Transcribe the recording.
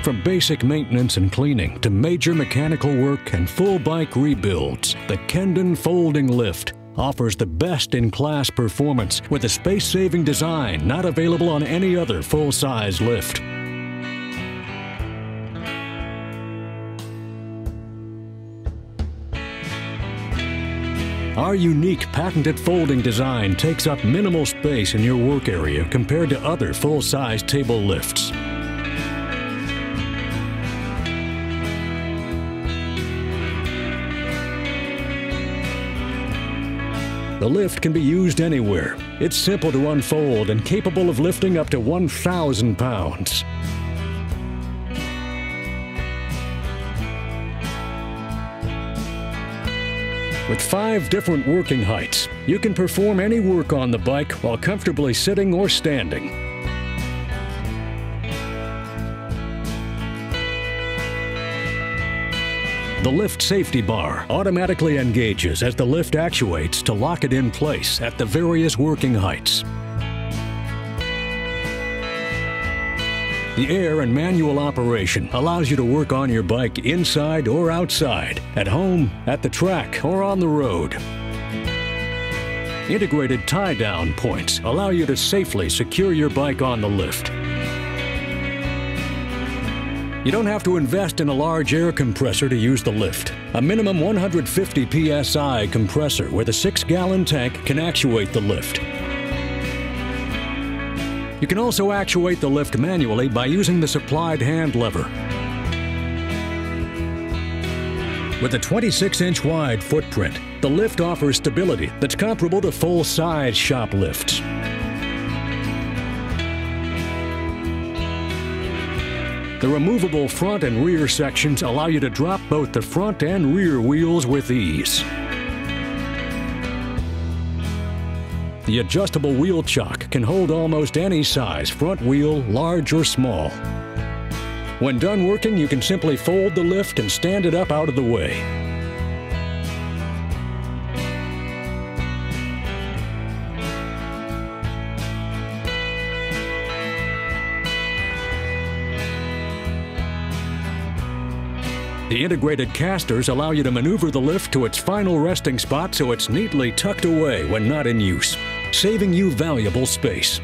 From basic maintenance and cleaning to major mechanical work and full bike rebuilds, the Kendon folding lift offers the best-in-class performance with a space-saving design not available on any other full-size lift. Our unique patented folding design takes up minimal space in your work area compared to other full-size table lifts. The lift can be used anywhere. It's simple to unfold and capable of lifting up to 1,000 pounds. With 5 different working heights, you can perform any work on the bike while comfortably sitting or standing. The lift safety bar automatically engages as the lift actuates to lock it in place at the various working heights. The air and manual operation allows you to work on your bike inside or outside, at home, at the track, or on the road. Integrated tie-down points allow you to safely secure your bike on the lift. You don't have to invest in a large air compressor to use the lift. A minimum 150 psi compressor with a 6-gallon tank can actuate the lift. You can also actuate the lift manually by using the supplied hand lever. With a 26-inch wide footprint, the lift offers stability that's comparable to full-size shop lifts. The removable front and rear sections allow you to drop both the front and rear wheels with ease. The adjustable wheel chock can hold almost any size front wheel, large or small. When done working, you can simply fold the lift and stand it up out of the way. The integrated casters allow you to maneuver the lift to its final resting spot so it's neatly tucked away when not in use, saving you valuable space.